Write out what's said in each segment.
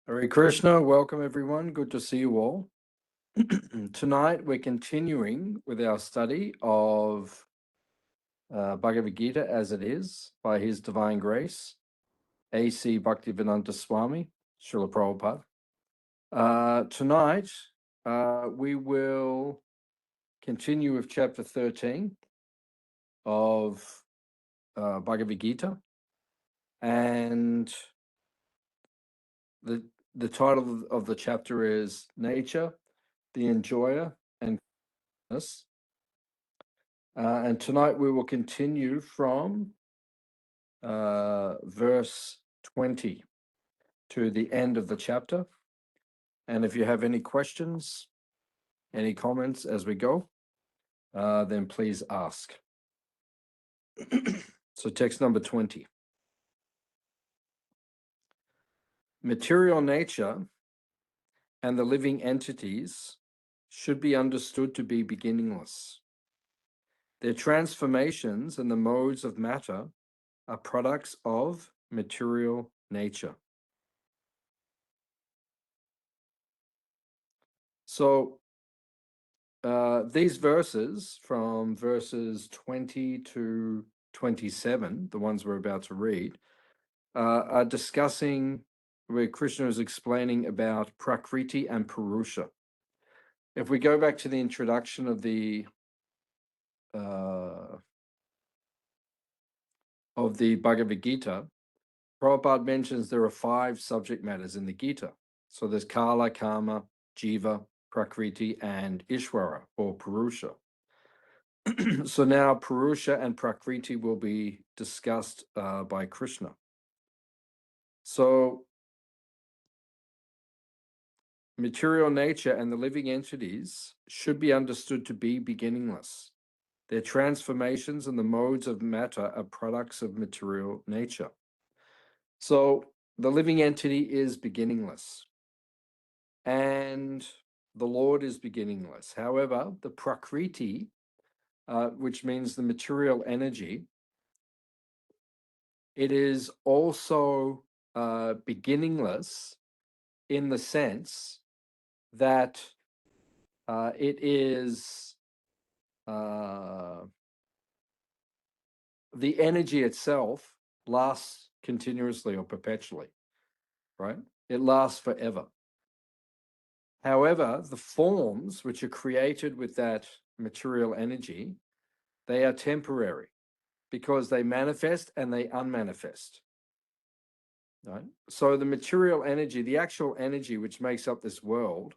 Hare Krishna, welcome everyone. Good to see you all. Tonight we're continuing with our study of Bhagavad Gita as it is by His Divine Grace, A.C. Bhaktivedanta Swami, Srila Prabhupada. Tonight we will continue with chapter 13 of Bhagavad Gita, and the title of the chapter is Nature, the Enjoyer, and Kindness. And tonight we will continue from verse 20 to the end of the chapter. And if you have any questions, any comments as we go, then please ask. So text number 20. Material nature and the living entities should be understood to be beginningless. Their transformations and the modes of matter are products of material nature. So these verses, from verses 20 to 27, the ones we're about to read, are discussing where Krishna is explaining about Prakriti and Purusha. If we go back to the introduction of the Bhagavad Gita, Prabhupada mentions there are 5 subject matters in the Gita. So there's Kala, Kama, Jiva, Prakriti, and Ishvara, or Purusha. So now Purusha and Prakriti will be discussed by Krishna. So material nature and the living entities should be understood to be beginningless. Their transformations and the modes of matter are products of material nature. So the living entity is beginningless, and the Lord is beginningless. However, the Prakriti, which means the material energy, it is also beginningless in the sense that it is the energy itself lasts continuously or perpetually, right? It lasts forever. However, the forms which are created with that material energy, they are temporary because they manifest and they unmanifest. Right? So the material energy, the actual energy which makes up this world,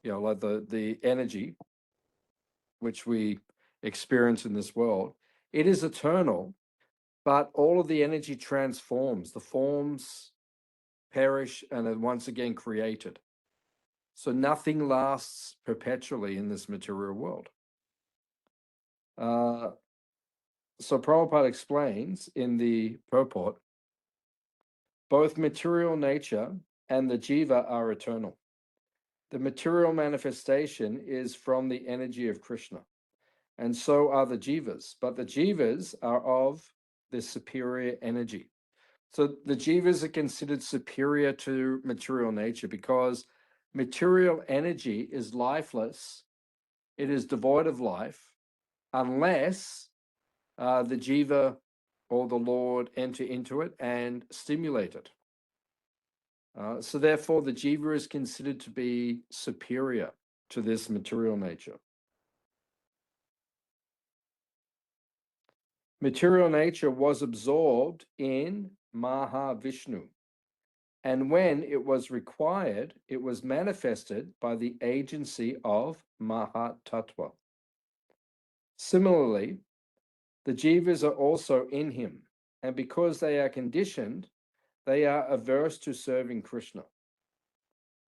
like the energy which we experience in this world, it is eternal, but all of the energy transforms. The forms perish and are once again created. So nothing lasts perpetually in this material world. So Prabhupada explains in the purport, both material nature and the jiva are eternal. The material manifestation is from the energy of Krishna, and so are the jivas, but the jivas are of the superior energy. So the jivas are considered superior to material nature because material energy is lifeless, it is devoid of life, unless the jiva or the Lord enter into it and stimulate it. So therefore, the jiva is considered to be superior to this material nature. Material nature was absorbed in Mahavishnu, and when it was required, it was manifested by the agency of Mahatattva. Similarly, the jivas are also in him, and because they are conditioned, they are averse to serving Krishna.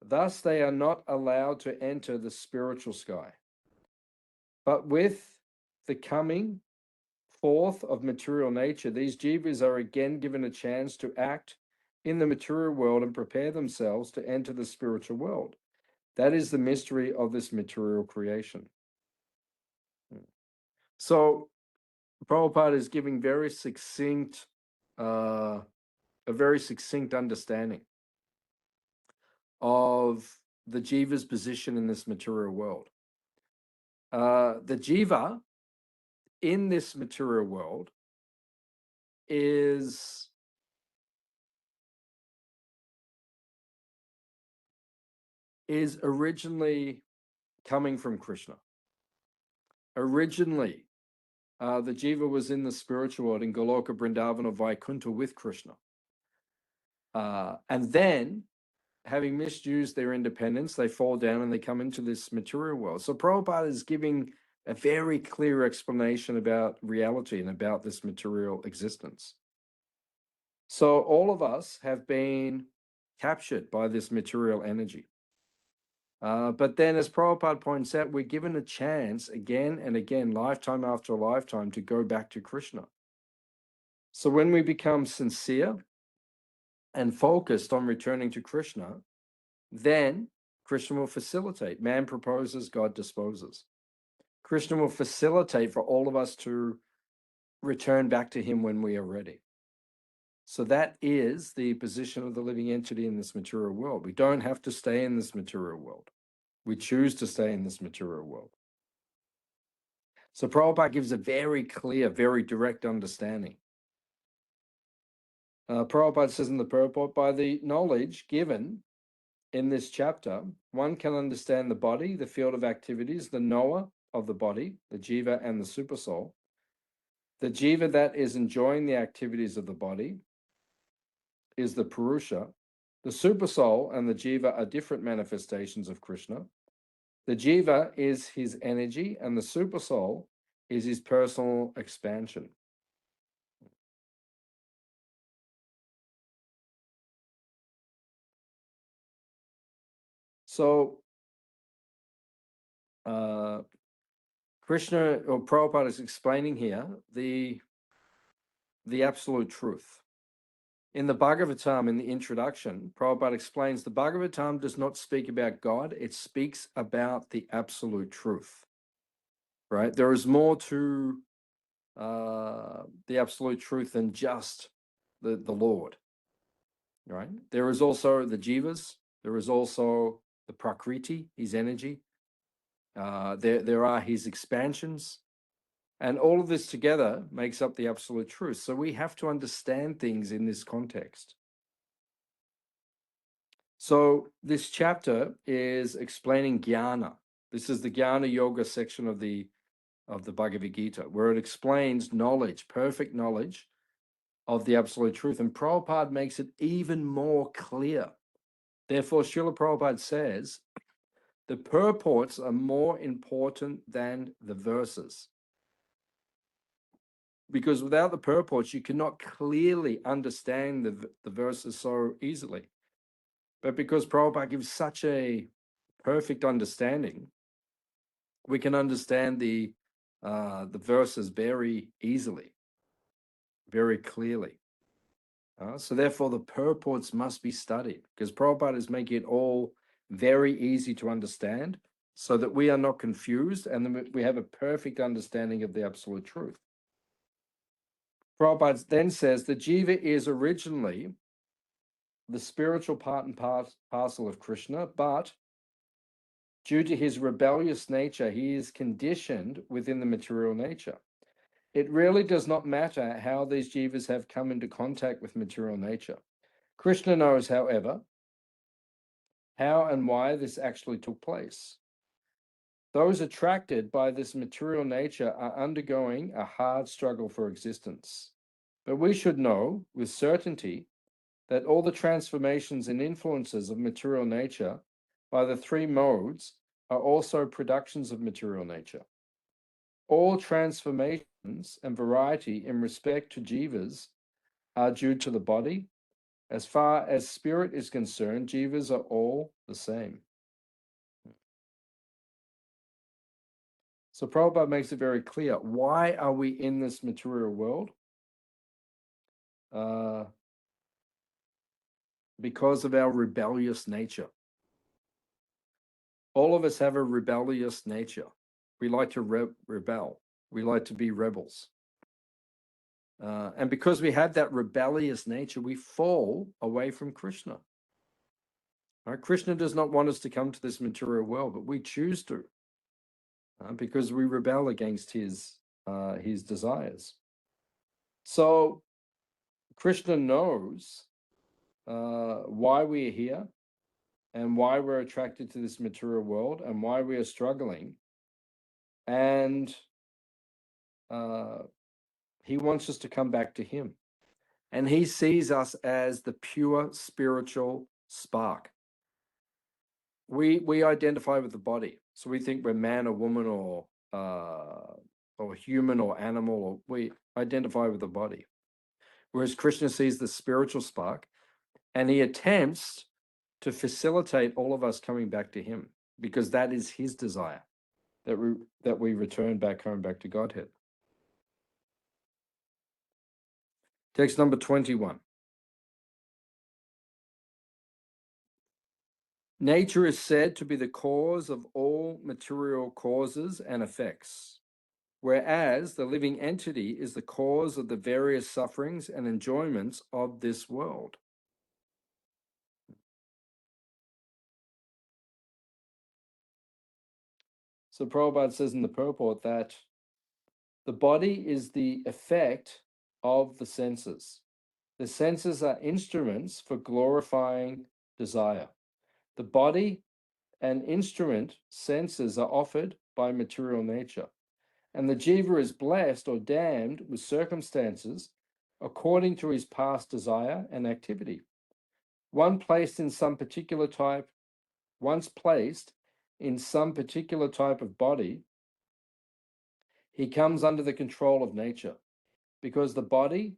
Thus, they are not allowed to enter the spiritual sky. But with the coming forth of material nature, these jivas are again given a chance to act in the material world and prepare themselves to enter the spiritual world. That is the mystery of this material creation. So Prabhupada is giving a very succinct understanding of the jiva's position in this material world. The jiva in this material world is originally coming from Krishna. Originally, the jiva was in the spiritual world in Goloka, Vrindavan, or Vaikuntha with Krishna. And then, having misused their independence, they fall down and they come into this material world. So Prabhupada is giving a very clear explanation about reality and about this material existence. So all of us have been captured by this material energy. But then, as Prabhupada points out, we're given a chance again and again, lifetime after lifetime, to go back to Krishna. So when we become sincere and focused on returning to Krishna, then Krishna will facilitate. Man proposes, God disposes. Krishna will facilitate for all of us to return back to him when we are ready. So that is the position of the living entity in this material world. We don't have to stay in this material world. We choose to stay in this material world. So Prabhupada gives a very clear, very direct understanding. Prabhupada says in the purport, by the knowledge given in this chapter, one can understand the body, the field of activities, the knower of the body, the jiva and the supersoul. The jiva that is enjoying the activities of the body is the Purusha. The supersoul and the jiva are different manifestations of Krishna. The jiva is his energy, and the supersoul is his personal expansion. So, Krishna or Prabhupada is explaining here the absolute truth. In the Bhagavatam, in the introduction, Prabhupada explains the Bhagavatam does not speak about God, it speaks about the absolute truth, right? There is more to the absolute truth than just the Lord, right? There is also the jivas, there is also the prakriti, his energy, there are his expansions, and all of this together makes up the absolute truth. So we have to understand things in this context. So this chapter is explaining jnana. This is the jnana yoga section of the Bhagavad Gita, where it explains knowledge, perfect knowledge of the absolute truth. And Prabhupada makes it even more clear. Therefore, Srila Prabhupada says, the purports are more important than the verses. Because without the purports, you cannot clearly understand the verses so easily. But because Prabhupada gives such a perfect understanding, we can understand the verses very easily, very clearly. So therefore, the purports must be studied, because Prabhupada is making it all very easy to understand, so that we are not confused and we have a perfect understanding of the absolute truth. Prabhupada then says the jiva is originally the spiritual part and parcel of Krishna, but due to his rebellious nature, he is conditioned within the material nature. It really does not matter how these jivas have come into contact with material nature. Krishna knows, however, how and why this actually took place. Those attracted by this material nature are undergoing a hard struggle for existence. But we should know with certainty that all the transformations and influences of material nature by the three modes are also productions of material nature. All transformations and variety in respect to jivas are due to the body. As far as spirit is concerned, jivas are all the same. So Prabhupada makes it very clear. Why are we in this material world? Because of our rebellious nature. All of us have a rebellious nature. We like to rebel. We like to be rebels. And because we have that rebellious nature, we fall away from Krishna. Right? Krishna does not want us to come to this material world, but we choose to, because we rebel against his desires. So Krishna knows why we are here and why we're attracted to this material world and why we are struggling. And he wants us to come back to him. And he sees us as the pure spiritual spark. We identify with the body. So we think we're man or woman or human or animal, or we identify with the body. Whereas Krishna sees the spiritual spark, and he attempts to facilitate all of us coming back to him, because that is his desire, that we return back home, back to Godhead. Text number 21. Nature is said to be the cause of all material causes and effects, whereas the living entity is the cause of the various sufferings and enjoyments of this world. So Prabhupada says in the purport that the body is the effect of the senses. The senses are instruments for glorifying desire. The body and instrument senses are offered by material nature, and the jiva is blessed or damned with circumstances according to his past desire and activity. Once placed in some particular type of body, he comes under the control of nature, because the body,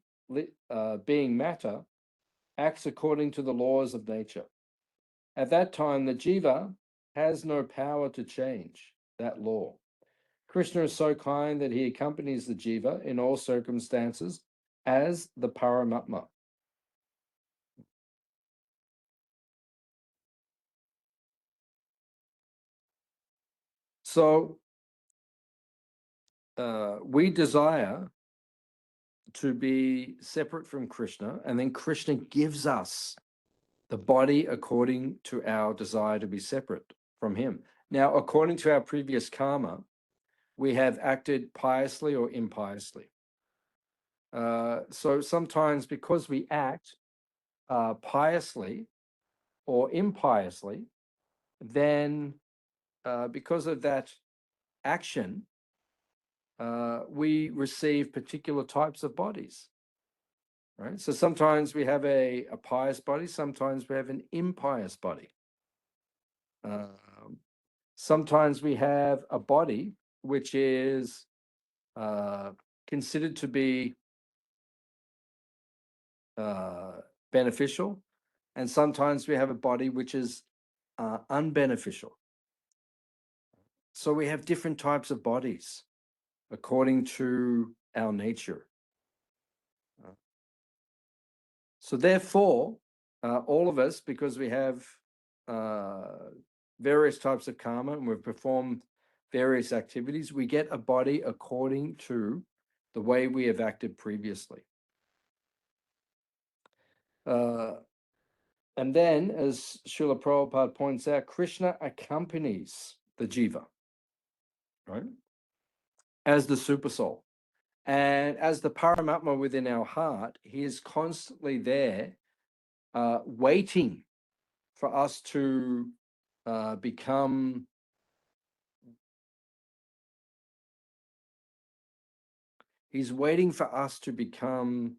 being matter, acts according to the laws of nature. At that time, the jiva has no power to change that law. Krishna is so kind that he accompanies the jiva in all circumstances as the Paramatma. So we desire to be separate from Krishna, and then Krishna gives us the body according to our desire to be separate from him. Now, according to our previous karma, we have acted piously or impiously. So sometimes, because we act piously or impiously, then because of that action, we receive particular types of bodies. Right? So sometimes we have a pious body, sometimes we have an impious body. Sometimes we have a body which is considered to be beneficial, and sometimes we have a body which is unbeneficial. So we have different types of bodies according to our nature. So therefore, all of us, because we have various types of karma and we've performed various activities, we get a body according to the way we have acted previously. And then, as Srila Prabhupada points out, Krishna accompanies the jiva, right, as the supersoul. And as the Paramatma within our heart, he is constantly there, waiting for us to become he's waiting for us to become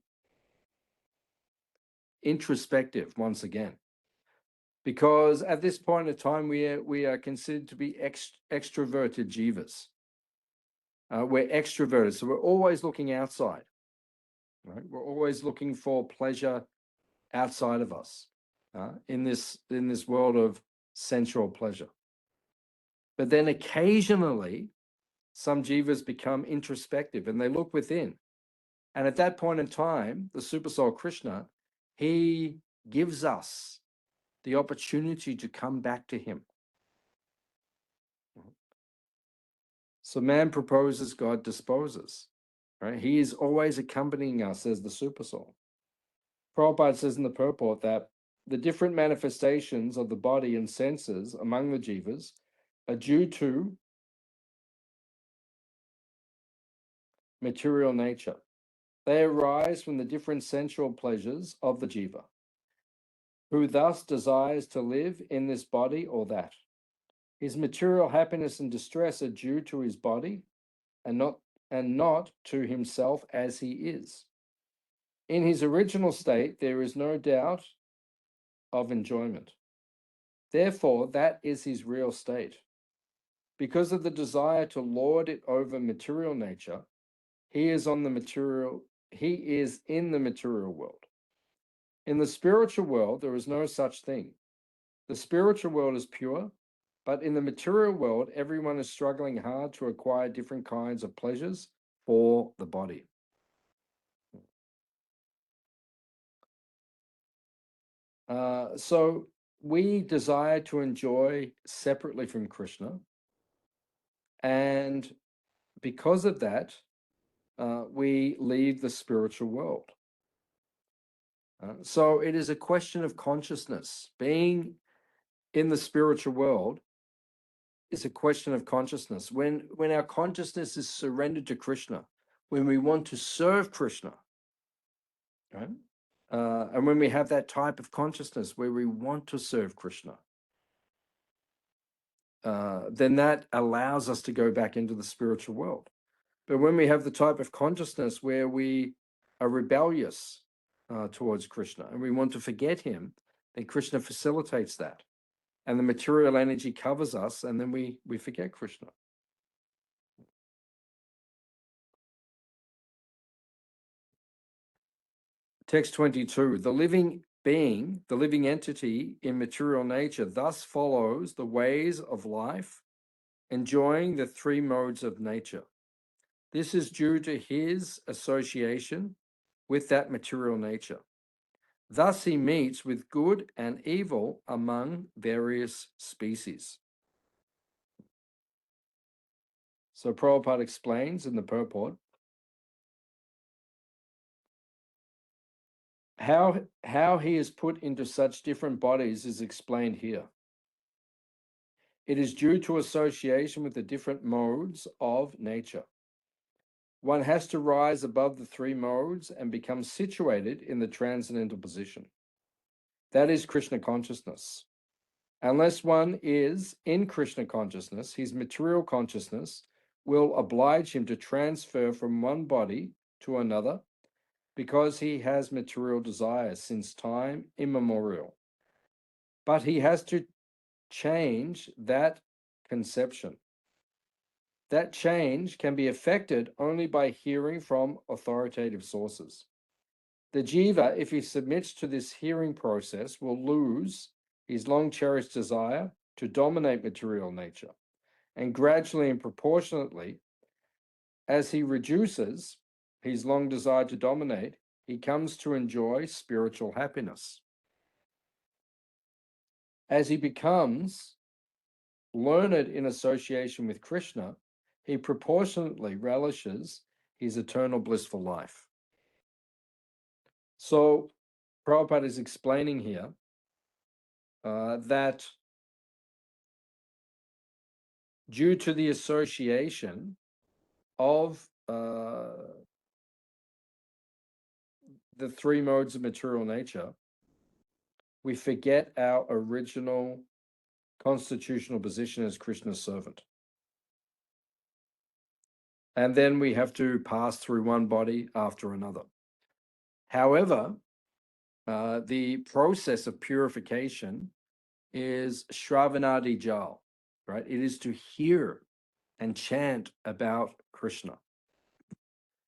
introspective once again, because at this point in time we are considered to be extroverted jivas. We're extroverted, so we're always looking outside, right? We're always looking for pleasure outside of us, in this world of sensual pleasure. But then occasionally some jivas become introspective and they look within. And at that point in time, the Supersoul Krishna, he gives us the opportunity to come back to him. So man proposes, God disposes, right? He is always accompanying us as the Supersoul. Prabhupada says in the purport that The different manifestations of the body and senses among the jivas are due to material nature. They arise from the different sensual pleasures of the jiva, who thus desires to live in this body or that. His material happiness and distress are due to his body and not to himself as he is. In his original state, there is no doubt of enjoyment. Therefore, that is his real state. Because of the desire to lord it over material nature, he is in the material world. In the spiritual world, there is no such thing. The spiritual world is pure, but in the material world, everyone is struggling hard to acquire different kinds of pleasures for the body. So we desire to enjoy separately from Krishna, and because of that, we leave the spiritual world. So it is a question of consciousness. Being in the spiritual world is a question of consciousness. When our consciousness is surrendered to Krishna, when we want to serve Krishna, right? And when we have that type of consciousness where we want to serve Krishna, then that allows us to go back into the spiritual world. But when we have the type of consciousness where we are rebellious towards Krishna and we want to forget him, then Krishna facilitates that. And the material energy covers us, and then we forget Krishna. Text 22, the living being, the living entity in material nature thus follows the ways of life, enjoying the three modes of nature. This is due to his association with that material nature. Thus he meets with good and evil among various species. So Prabhupada explains in the purport how he is put into such different bodies is explained here. It is due to association with the different modes of nature. One has to rise above the three modes and become situated in the transcendental position. That is Krishna consciousness. Unless one is in Krishna consciousness, his material consciousness will oblige him to transfer from one body to another because he has material desires since time immemorial. But he has to change that conception. That change can be effected only by hearing from authoritative sources. The jiva, if he submits to this hearing process, will lose his long-cherished desire to dominate material nature. And gradually and proportionately, as he reduces his long desire to dominate, he comes to enjoy spiritual happiness. As he becomes learned in association with Krishna, he proportionately relishes his eternal blissful life. So Prabhupada is explaining here that due to the association of the three modes of material nature, we forget our original constitutional position as Krishna's servant. And then we have to pass through one body after another. However, the process of purification is Shravanadi Jal, right? It is to hear and chant about Krishna.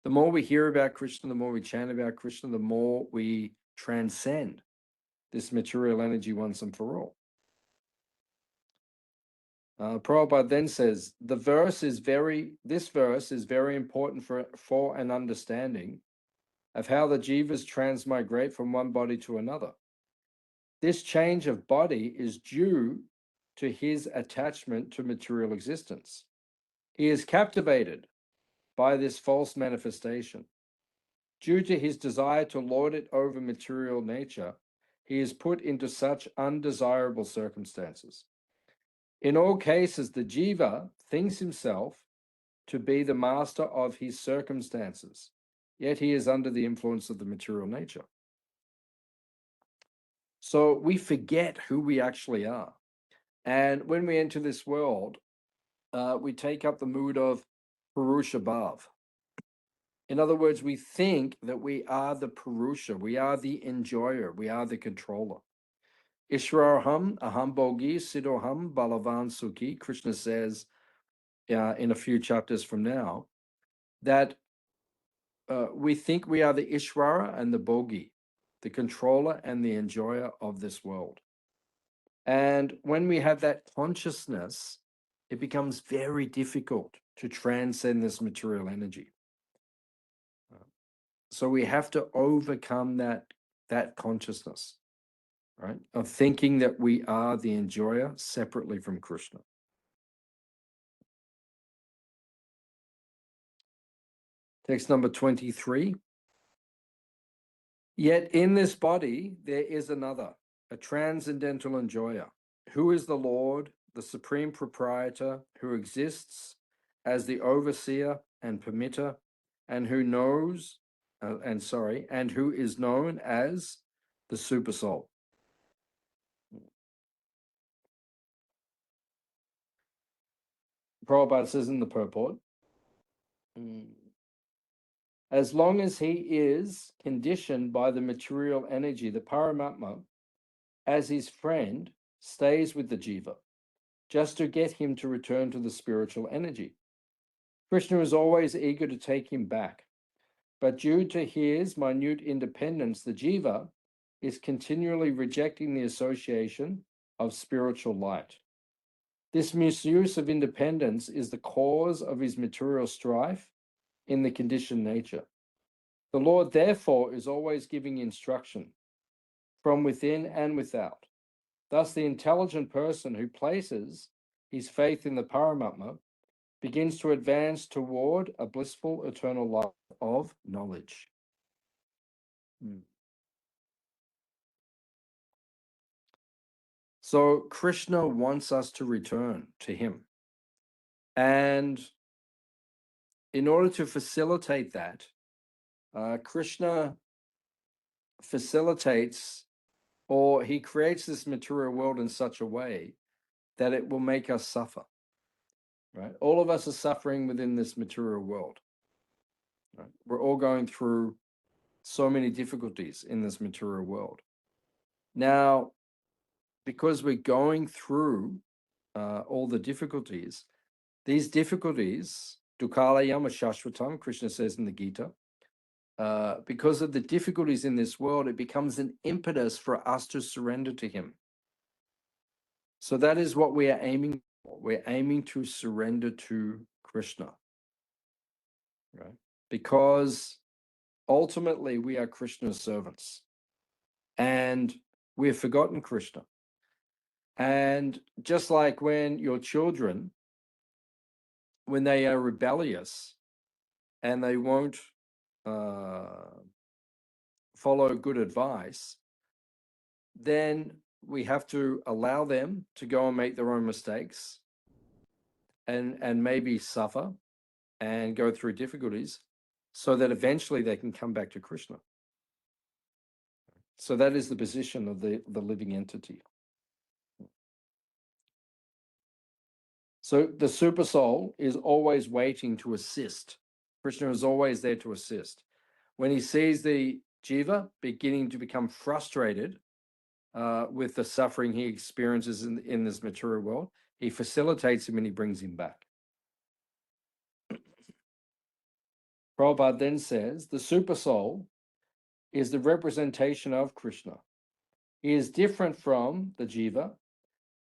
The more we hear about Krishna, the more we chant about Krishna, the more we transcend this material energy once and for all. Prabhupada then says, this verse is very important for an understanding of how the jivas transmigrate from one body to another. This change of body is due to his attachment to material existence. He is captivated by this false manifestation. Due to his desire to lord it over material nature, he is put into such undesirable circumstances. In all cases, the jiva thinks himself to be the master of his circumstances, yet he is under the influence of the material nature. So we forget who we actually are. And when we enter this world, we take up the mood of Purusha Bhav. In other words, we think that we are the Purusha, we are the enjoyer, we are the controller. Ishwaraham, aham bhogi, siddhoham, balavan sukhi. Krishna says in a few chapters from now that we think we are the Ishwara and the Bhogi, the controller and the enjoyer of this world. And when we have that consciousness, it becomes very difficult to transcend this material energy. So we have to overcome that consciousness, right, of thinking that we are the enjoyer separately from Krishna. Text number 23. Yet in this body there is another, a transcendental enjoyer, who is the Lord, the supreme proprietor, who exists as the overseer and permitter, and who knows, and who is known as the Supersoul. Prabhupada says in the purport, as long as he is conditioned by the material energy, the Paramatma, as his friend, stays with the jiva, just to get him to return to the spiritual energy. Krishna is always eager to take him back, but due to his minute independence, the jiva is continually rejecting the association of spiritual light. This misuse of independence is the cause of his material strife in the conditioned nature. The Lord, therefore, is always giving instruction from within and without. Thus, the intelligent person who places his faith in the Paramatma begins to advance toward a blissful eternal life of knowledge. So Krishna wants us to return to him. And in order to facilitate that, Krishna facilitates, or he creates this material world in such a way that it will make us suffer. Right? All of us are suffering within this material world. Right? We're all going through so many difficulties in this material world. Now, because we're going through all the difficulties, these difficulties, dukhalayam shashvatam, Krishna says in the Gita, because of the difficulties in this world, it becomes an impetus for us to surrender to him. So that is what we are aiming for. We're aiming to surrender to Krishna, right? Because ultimately we are Krishna's servants and we've forgotten Krishna. And just like when your children, when they are rebellious and they won't follow good advice, then we have to allow them to go and make their own mistakes and maybe suffer and go through difficulties so that eventually they can come back to Krishna. So that is the position of the living entity. So the super soul is always waiting to assist. Krishna is always there to assist. When he sees the jiva beginning to become frustrated with the suffering he experiences in this material world, he facilitates him and he brings him back. Prabhupada then says, the super soul is the representation of Krishna. He is different from the jiva.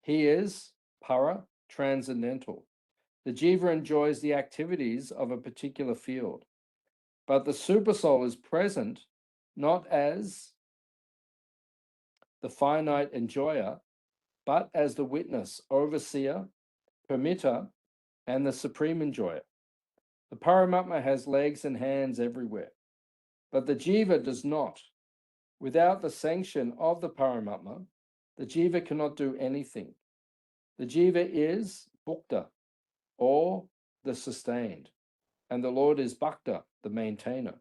He is para, transcendental. The jiva enjoys the activities of a particular field, but the super soul is present not as the finite enjoyer, but as the witness, overseer, permitter, and the supreme enjoyer. The Paramatma has legs and hands everywhere, but the jiva does not. Without the sanction of the Paramatma, the Jiva cannot do anything. The Jiva is Bhukta, or the sustained, and the Lord is Bhakta, the maintainer.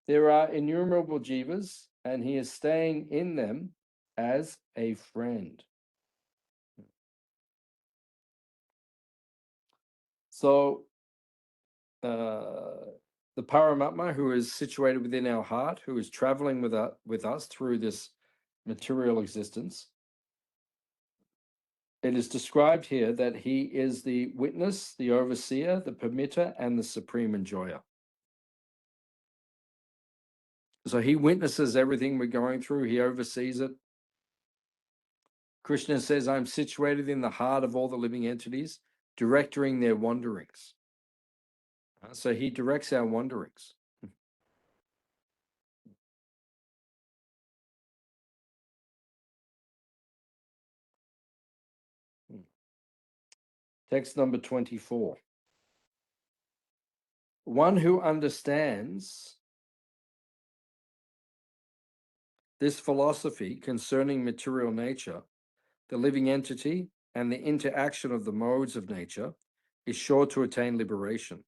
There are innumerable Jivas, and he is staying in them as a friend. So, the Paramatma, who is situated within our heart, who is traveling with us through this material existence, it is described here that he is the witness, the overseer, the permitter, and the supreme enjoyer. So he witnesses everything we're going through, he oversees it. Krishna says, I'm situated in the heart of all the living entities, directing their wanderings. So he directs our wanderings. Text number 24. One who understands this philosophy concerning material nature, the living entity, and the interaction of the modes of nature is sure to attain liberation.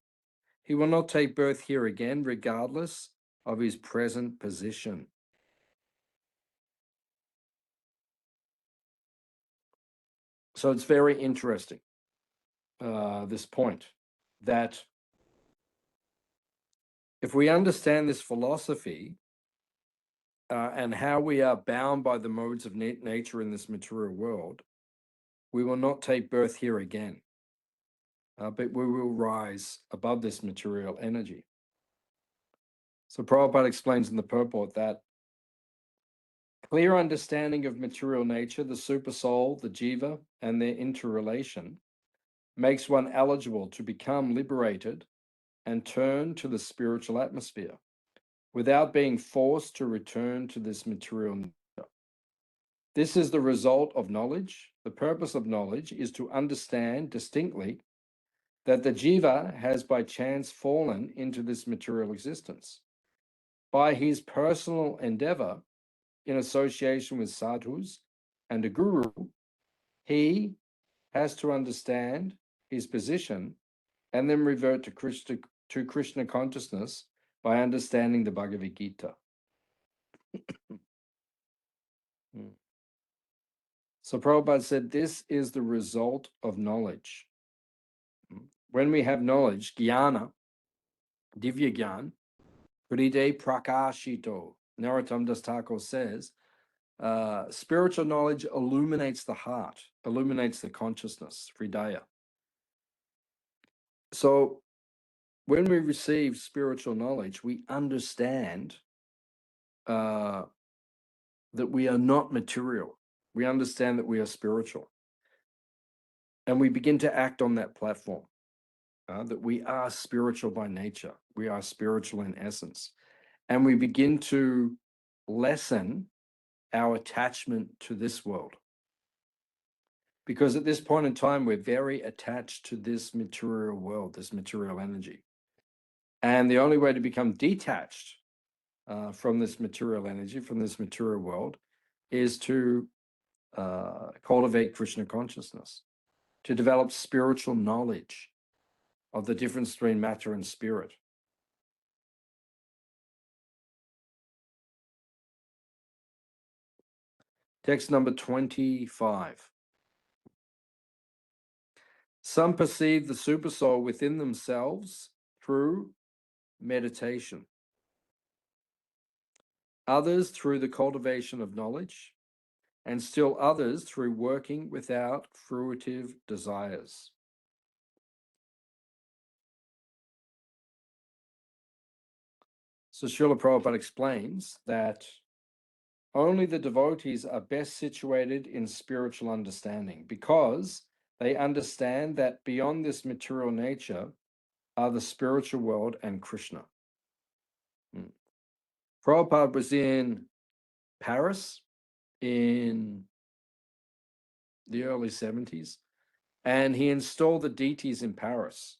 He will not take birth here again, regardless of his present position. So it's very interesting, this point, that if we understand this philosophy and how we are bound by the modes of nature in this material world, we will not take birth here again, but we will rise above this material energy. So Prabhupada explains in the purport that clear understanding of material nature, the supersoul, the jiva, and their interrelation makes one eligible to become liberated and turn to the spiritual atmosphere without being forced to return to this material nature. This is the result of knowledge. The purpose of knowledge is to understand distinctly that the jiva has by chance fallen into this material existence. By his personal endeavor, in association with sadhus and a guru, he has to understand his position and then revert to Krishna consciousness by understanding the Bhagavad Gita. So Prabhupada said, this is the result of knowledge. When we have knowledge, jnana, divya gyan, Hride prakashito, Narottam Das Thakur says, spiritual knowledge illuminates the heart, illuminates the consciousness, Hridaya. So when we receive spiritual knowledge, we understand that we are not material. We understand that we are spiritual. And we begin to act on that platform, that we are spiritual by nature. We are spiritual in essence. And we begin to lessen our attachment to this world. Because at this point in time, we're very attached to this material world, this material energy. And the only way to become detached from this material energy, from this material world, is to cultivate Krishna consciousness, to develop spiritual knowledge of the difference between matter and spirit. Text number 25. Some perceive the supersoul within themselves through meditation. Others through the cultivation of knowledge, and still others through working without fruitive desires. So Srila Prabhupada explains that only the devotees are best situated in spiritual understanding because they understand that beyond this material nature are the spiritual world and Krishna. Prabhupada was in Paris in the early 70s, and he installed the deities in Paris,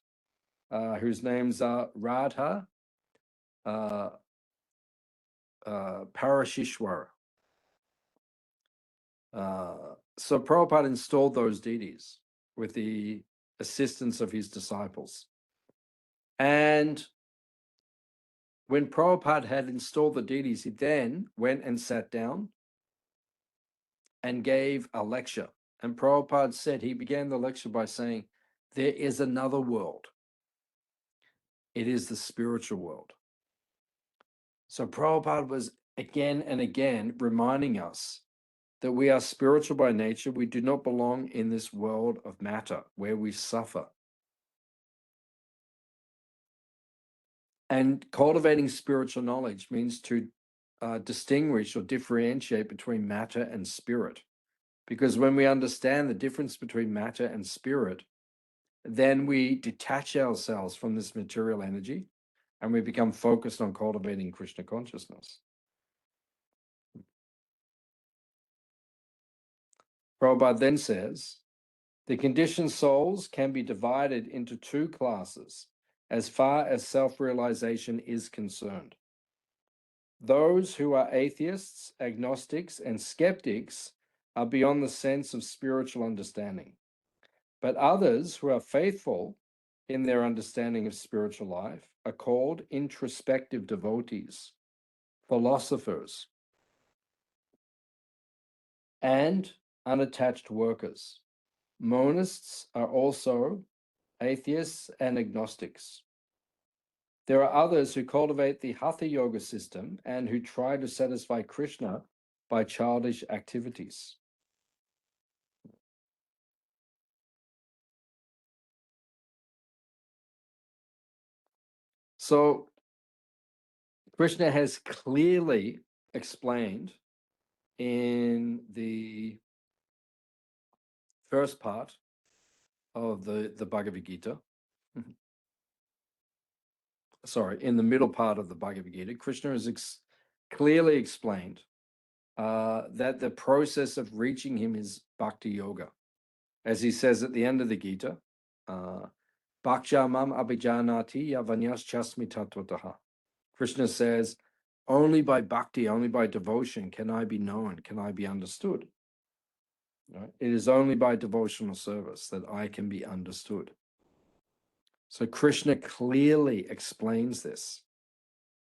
whose names are Radha, Parashishwara. So Prabhupada installed those deities with the assistance of his disciples. And when Prabhupada had installed the deities, he then went and sat down and gave a lecture. And Prabhupada said, he began the lecture by saying, there is another world. It is the spiritual world. So Prabhupada was again and again reminding us that we are spiritual by nature. We do not belong in this world of matter where we suffer. And cultivating spiritual knowledge means to distinguish or differentiate between matter and spirit. Because when we understand the difference between matter and spirit, then we detach ourselves from this material energy and we become focused on cultivating Krishna consciousness. Prabhupada then says, the conditioned souls can be divided into two classes as far as self-realization is concerned. Those who are atheists, agnostics, and skeptics are beyond the sense of spiritual understanding. But others who are faithful in their understanding of spiritual life are called introspective devotees, philosophers, and unattached workers. Monists are also atheists and agnostics. There are others who cultivate the Hatha Yoga system and who try to satisfy Krishna by childish activities. So Krishna has clearly explained in the first part of the Bhagavad Gita, sorry, in the middle part of the Bhagavad Gita, Krishna has clearly explained that the process of reaching him is Bhakti Yoga. As he says at the end of the Gita, Bhaktya mam abhijanati yavanyas chasmi tattvataha. Krishna says, only by bhakti, only by devotion can I be known, can I be understood. Right? It is only by devotional service that I can be understood. So Krishna clearly explains this.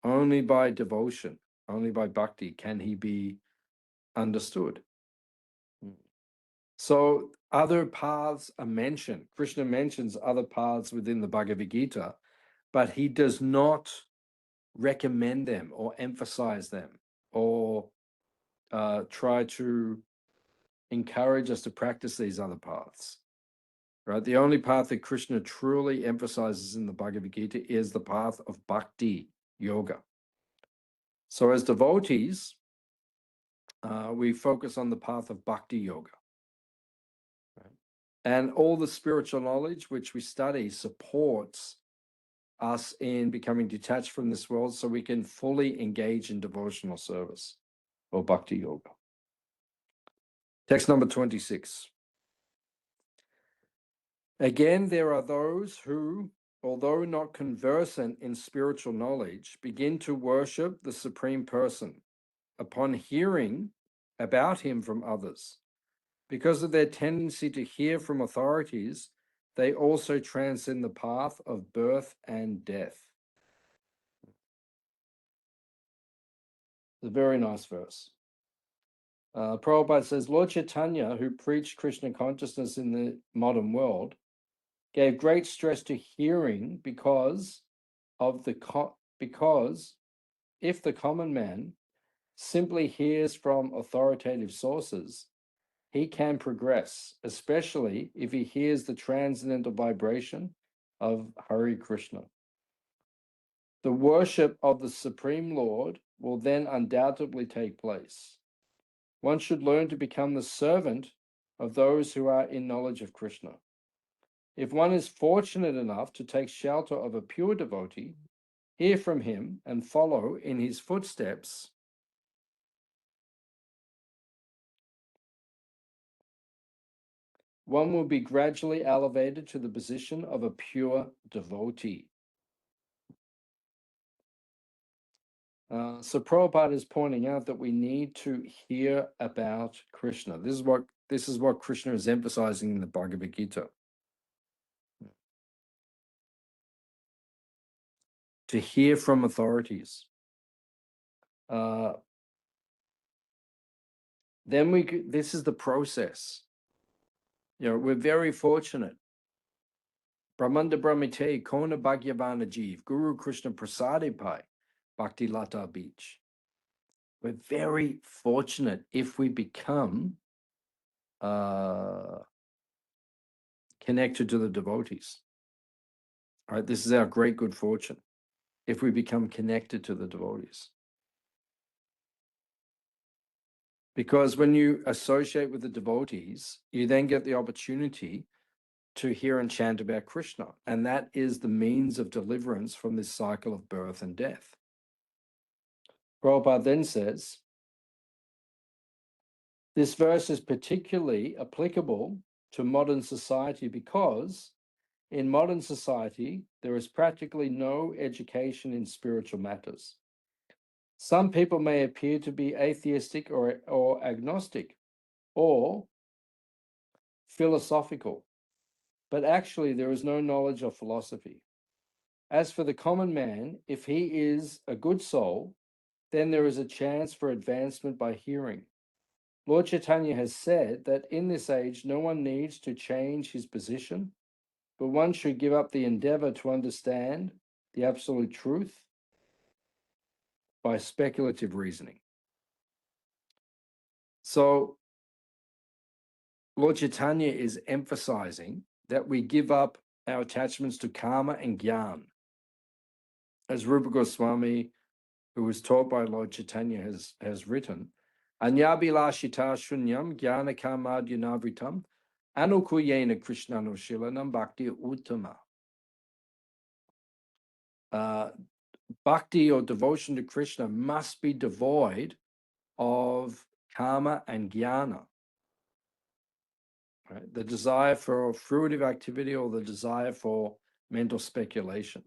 Only by devotion, only by bhakti can he be understood. So other paths are mentioned. Krishna mentions other paths within the Bhagavad Gita, but he does not recommend them or emphasize them or try to encourage us to practice these other paths. Right? The only path that Krishna truly emphasizes in the Bhagavad Gita is the path of Bhakti Yoga. So as devotees, we focus on the path of Bhakti Yoga. Right? And all the spiritual knowledge which we study supports us in becoming detached from this world so we can fully engage in devotional service or Bhakti Yoga. Text number 26. Again, there are those who, although not conversant in spiritual knowledge, begin to worship the Supreme Person upon hearing about him from others. Because of their tendency to hear from authorities, they also transcend the path of birth and death. It's a very nice verse. Prabhupada says, Lord Chaitanya, who preached Krishna consciousness in the modern world, gave great stress to hearing because if the common man simply hears from authoritative sources, he can progress, especially if he hears the transcendental vibration of Hare Krishna. The worship of the Supreme Lord will then undoubtedly take place. One should learn to become the servant of those who are in knowledge of Krishna. If one is fortunate enough to take shelter of a pure devotee, hear from him, and follow in his footsteps, one will be gradually elevated to the position of a pure devotee. So Prabhupada is pointing out that we need to hear about Krishna. This is what Krishna is emphasizing in the Bhagavad Gita. To hear from authorities. Then this is the process. We're very fortunate. Brahmanda Brahmite, Kona Bhagyavana Jeev, Guru Krishna Prasade Pai, Bhakti Lata Beach. We're very fortunate if we become connected to the devotees. All right, this is our great good fortune if we become connected to the devotees. Because when you associate with the devotees, you then get the opportunity to hear and chant about Krishna. And that is the means of deliverance from this cycle of birth and death. Prabhupada then says, this verse is particularly applicable to modern society because in modern society, there is practically no education in spiritual matters. Some people may appear to be atheistic or agnostic or philosophical, but actually there is no knowledge of philosophy. As for the common man, if he is a good soul, then there is a chance for advancement by hearing. Lord Chaitanya has said that in this age, no one needs to change his position, but one should give up the endeavor to understand the absolute truth by speculative reasoning. So Lord Chaitanya is emphasizing that we give up our attachments to karma and gyan. As Rupa Goswami, who was taught by Lord Chaitanya, has written, Anyabilashita shunyam jnana kamadyanavritam anukuyena krishnanushilanam bhakti uttama. Bhakti or devotion to Krishna must be devoid of karma and jnana. Right? The desire for fruitive activity or the desire for mental speculation.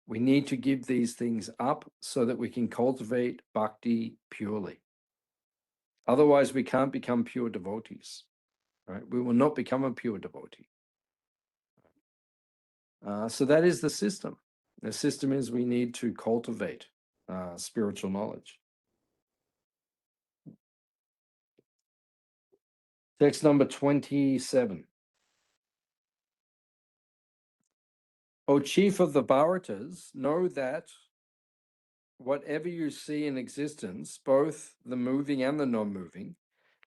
We need to give these things up so that we can cultivate bhakti purely. Otherwise, we can't become pure devotees. Right? We will not become a pure devotee. So that is the system. The system is we need to cultivate spiritual knowledge. Text number 27. O chief of the Bharatas, know that whatever you see in existence, both the moving and the non-moving,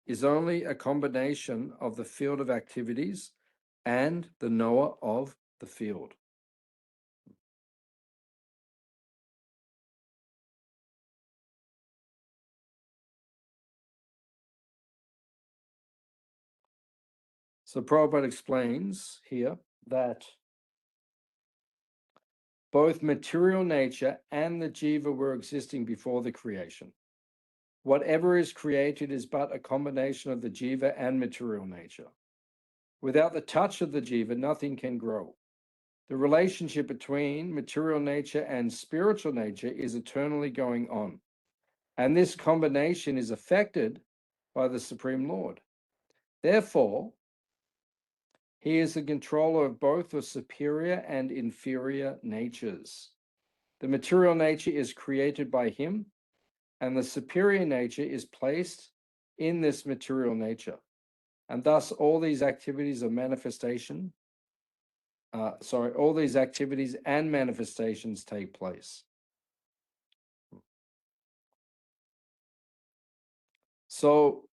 is only a combination of the field of activities and the knower of the field. So Prabhupada explains here that both material nature and the jiva were existing before the creation. Whatever is created is but a combination of the jiva and material nature. Without the touch of the jiva, nothing can grow. The relationship between material nature and spiritual nature is eternally going on. And this combination is affected by the Supreme Lord. Therefore, he is the controller of both the superior and inferior natures. The material nature is created by him, and the superior nature is placed in this material nature. And thus all these activities of manifestation, all these activities and manifestations take place. So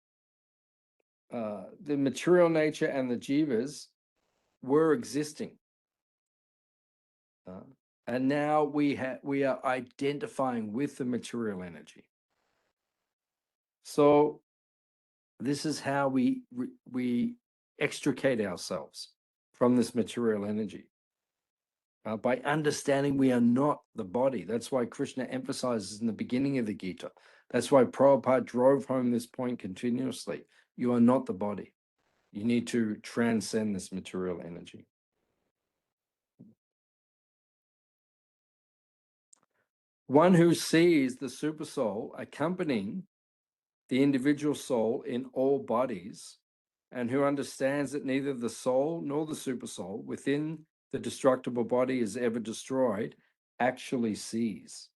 the material nature and the jivas were existing. And now we are identifying with the material energy. So this is how we extricate ourselves from this material energy. By understanding we are not the body. That's why Krishna emphasizes in the beginning of the Gita. That's why Prabhupada drove home this point continuously. You are not the body. You need to transcend this material energy. One who sees the supersoul accompanying the individual soul in all bodies, and who understands that neither the soul nor the supersoul within the destructible body is ever destroyed, actually sees.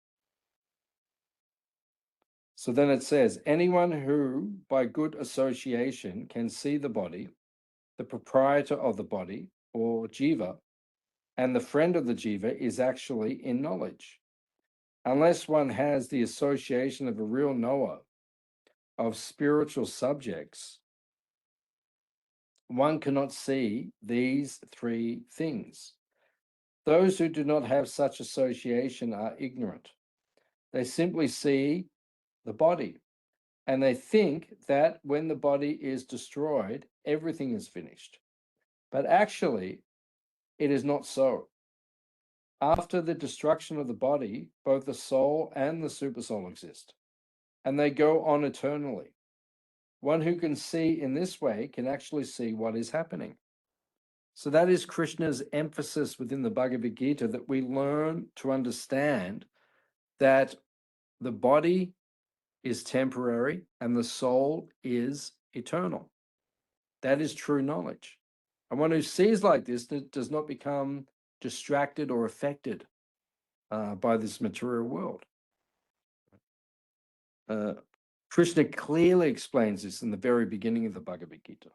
So then it says, anyone who by good association can see the body, the proprietor of the body, or jiva, and the friend of the jiva is actually in knowledge. Unless one has the association of a real knower of spiritual subjects, one cannot see these three things. Those who do not have such association are ignorant. They simply see the body, and they think that when the body is destroyed, everything is finished. But actually, it is not so. After the destruction of the body, both the soul and the supersoul exist, and they go on eternally. One who can see in this way can actually see what is happening. So that is Krishna's emphasis within the Bhagavad Gita, that we learn to understand that the body is temporary and the soul is eternal. That is true knowledge. And one who sees like this does not become distracted or affected by this material world. Krishna clearly explains this in the very beginning of the Bhagavad Gita.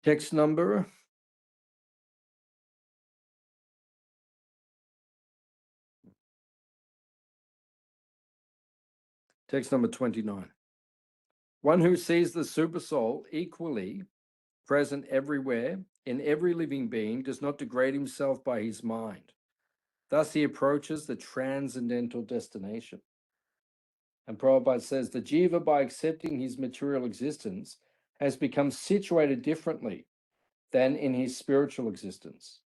Text number Text number 29. One who sees the supersoul equally present everywhere in every living being does not degrade himself by his mind. Thus he approaches the transcendental destination. And Prabhupada says the jiva, by accepting his material existence, has become situated differently than in his spiritual existence.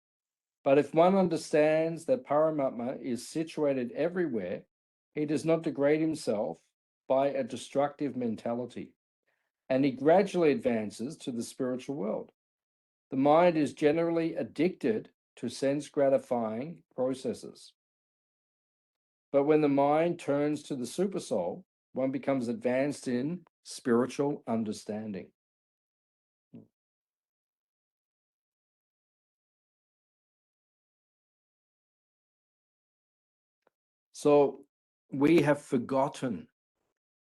But if one understands that Paramatma is situated everywhere, he does not degrade himself by a destructive mentality, and he gradually advances to the spiritual world. The mind is generally addicted to sense-gratifying processes. But when the mind turns to the supersoul, one becomes advanced in spiritual understanding. So we have forgotten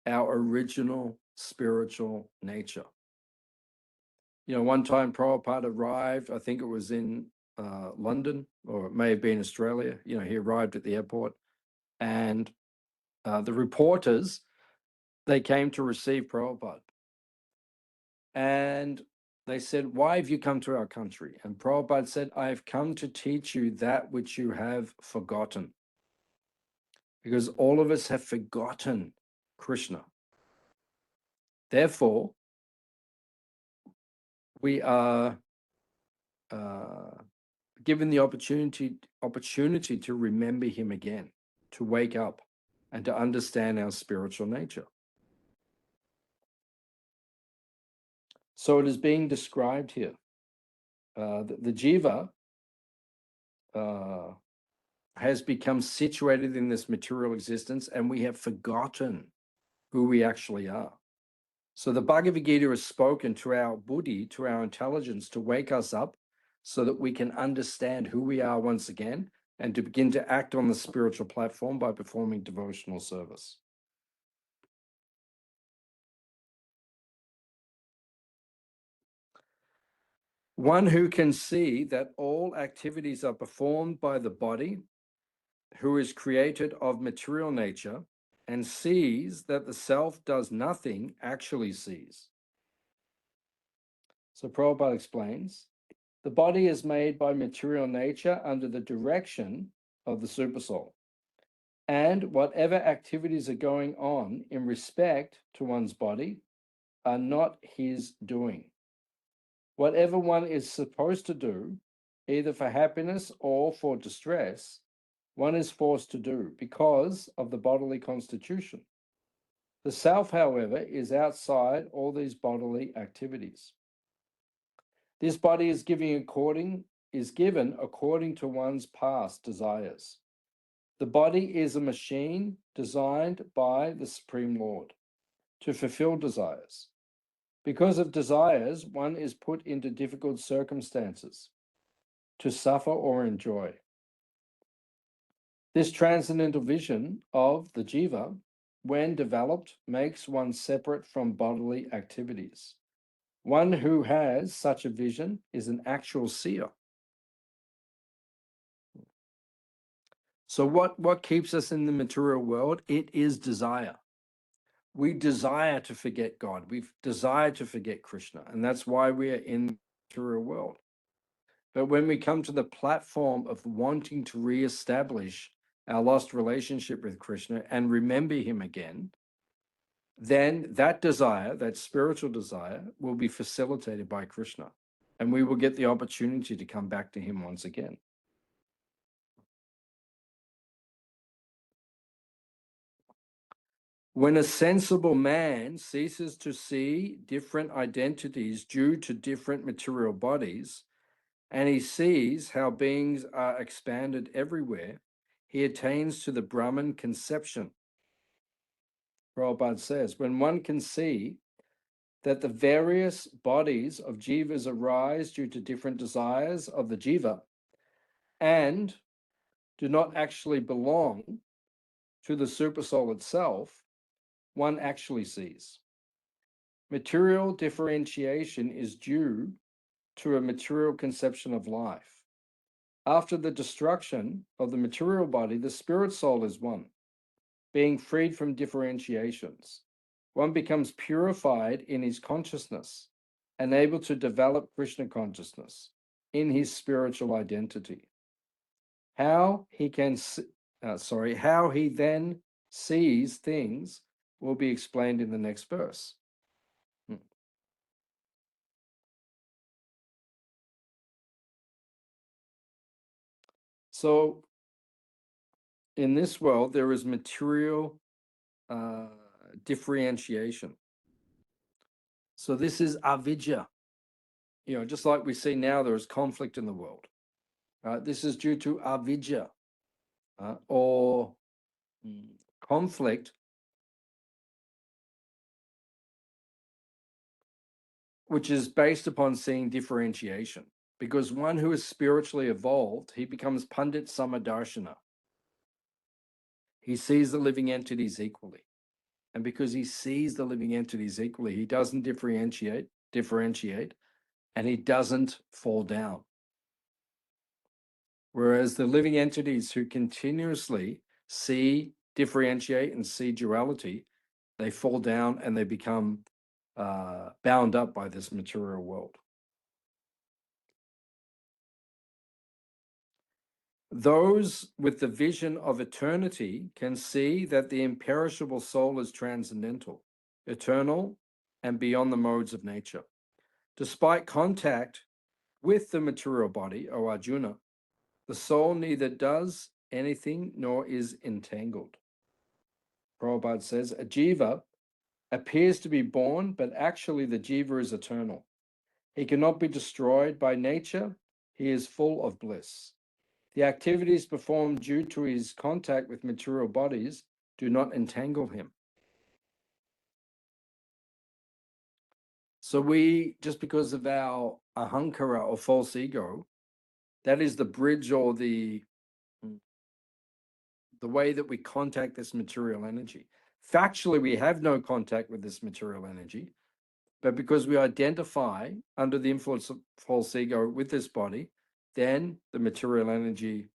our original spiritual nature. You know, one time Prabhupada arrived, I think it was in London, or it may have been Australia. You know, he arrived at the airport, and the reporters, they came to receive Prabhupada. And they said, why have you come to our country? And Prabhupada said, I have come to teach you that which you have forgotten. Because all of us have forgotten Krishna. Therefore, we are given the opportunity to remember him again, to wake up and to understand our spiritual nature. So it is being described here. The jiva has become situated in this material existence, and we have forgotten who we actually are. So the Bhagavad Gita is spoken to our buddhi, to our intelligence, to wake us up so that we can understand who we are once again and to begin to act on the spiritual platform by performing devotional service. One who can see that all activities are performed by the body, who is created of material nature, and sees that the self does nothing, actually sees. So Prabhupada explains, the body is made by material nature under the direction of the supersoul. And whatever activities are going on in respect to one's body are not his doing. Whatever one is supposed to do, either for happiness or for distress, one is forced to do because of the bodily constitution. The self, however, is outside all these bodily activities. This body is given according to one's past desires. The body is a machine designed by the Supreme Lord to fulfill desires. Because of desires, one is put into difficult circumstances to suffer or enjoy. This transcendental vision of the jiva, when developed, makes one separate from bodily activities. One who has such a vision is an actual seer. So what keeps us in the material world? It is desire. We desire to forget God. We desire to forget Krishna. And that's why we are in the material world. But when we come to the platform of wanting to reestablish our lost relationship with Krishna and remember him again, then that desire, that spiritual desire, will be facilitated by Krishna. And we will get the opportunity to come back to him once again. When a sensible man ceases to see different identities due to different material bodies, and he sees how beings are expanded everywhere, he attains to the Brahman conception. Prabhupada says, when one can see that the various bodies of jivas arise due to different desires of the jiva and do not actually belong to the supersoul itself, one actually sees. Material differentiation is due to a material conception of life. After the destruction of the material body, the spirit soul is one, being freed from differentiations. One becomes purified in his consciousness and able to develop Krishna consciousness in his spiritual identity. How he then sees things will be explained in the next verse. So in this world, there is material differentiation. So this is avidya. Just like we see now, there is conflict in the world. This is due to avidya or conflict, which is based upon seeing differentiation. Because one who is spiritually evolved, he becomes Pandit Samadarshana. He sees the living entities equally. And because he sees the living entities equally, he doesn't differentiate, and he doesn't fall down. Whereas the living entities who continuously differentiate and see duality, they fall down and they become bound up by this material world. Those with the vision of eternity can see that the imperishable soul is transcendental, eternal, and beyond the modes of nature. Despite contact with the material body, O Arjuna, the soul neither does anything nor is entangled. Prabhupada says, a jiva appears to be born, but actually the jiva is eternal. He cannot be destroyed by nature. He is full of bliss. The activities performed due to his contact with material bodies do not entangle him. So just because of our ahankara or false ego, that is the bridge or the way that we contact this material energy. Factually, we have no contact with this material energy, but because we identify under the influence of false ego with this body, then the material energy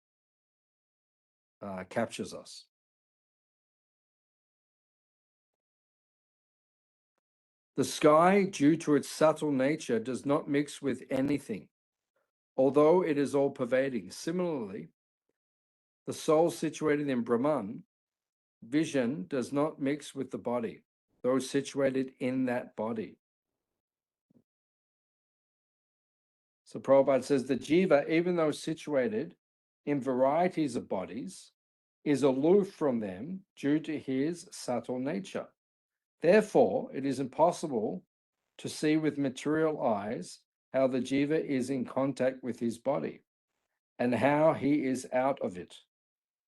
captures us. The sky, due to its subtle nature, does not mix with anything, although it is all-pervading. Similarly, the soul situated in Brahman, vision, does not mix with the body, though situated in that body. So Prabhupada says the jiva, even though situated in varieties of bodies, is aloof from them due to his subtle nature. Therefore, it is impossible to see with material eyes how the jiva is in contact with his body and how he is out of it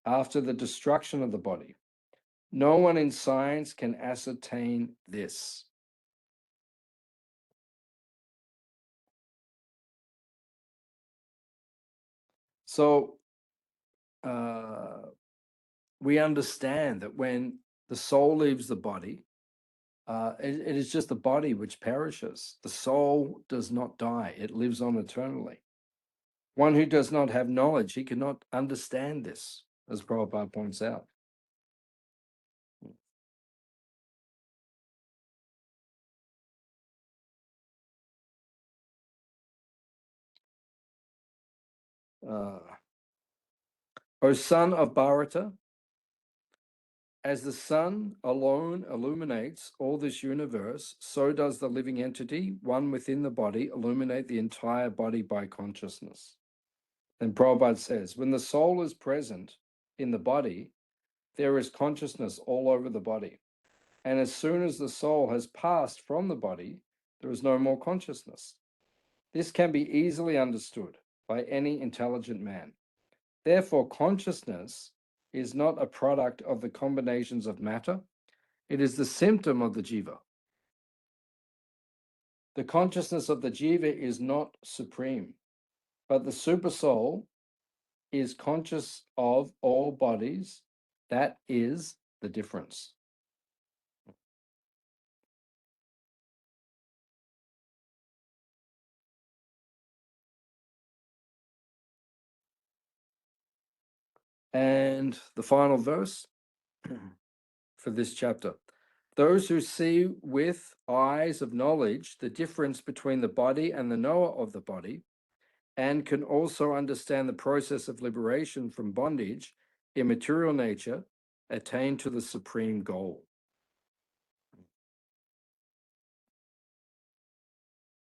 after the destruction of the body. No one in science can ascertain this. So we understand that when the soul leaves the body, it is just the body which perishes. The soul does not die. It lives on eternally. One who does not have knowledge, he cannot understand this, as Prabhupada points out. O son of Bharata, as the sun alone illuminates all this universe, so does the living entity, one within the body, illuminate the entire body by consciousness. And Prabhupada says, when the soul is present in the body, there is consciousness all over the body. And as soon as the soul has passed from the body, there is no more consciousness. This can be easily understood by any intelligent man. Therefore, consciousness is not a product of the combinations of matter. It is the symptom of the jiva. The consciousness of the jiva is not supreme, but the supersoul is conscious of all bodies. That is the difference. And the final verse for this chapter. Those who see with eyes of knowledge the difference between the body and the knower of the body, and can also understand the process of liberation from bondage in material nature, attain to the supreme goal.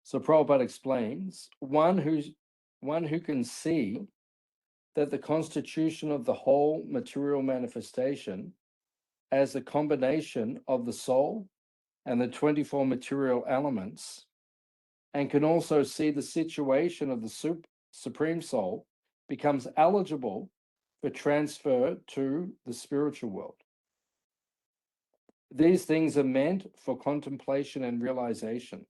So Prabhupada explains, one who can see that the constitution of the whole material manifestation as a combination of the soul and the 24 material elements, and can also see the situation of the Supreme Soul, becomes eligible for transfer to the spiritual world. These things are meant for contemplation and realization,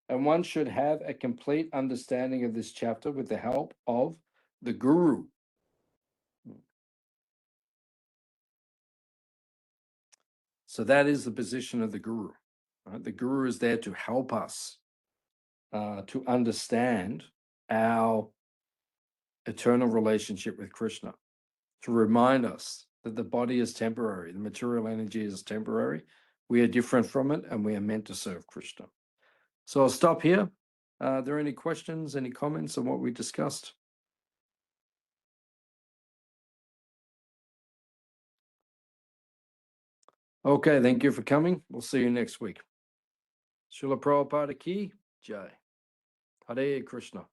and one should have a complete understanding of this chapter with the help of the Guru. So that is the position of the Guru. Right? The Guru is there to help us to understand our eternal relationship with Krishna, to remind us that the body is temporary, the material energy is temporary, we are different from it, and we are meant to serve Krishna. So I'll stop here. Are there any questions, any comments on what we discussed? Okay, thank you for coming. We'll see you next week. Srila Prabhupada Ki Jai. Hare Krishna.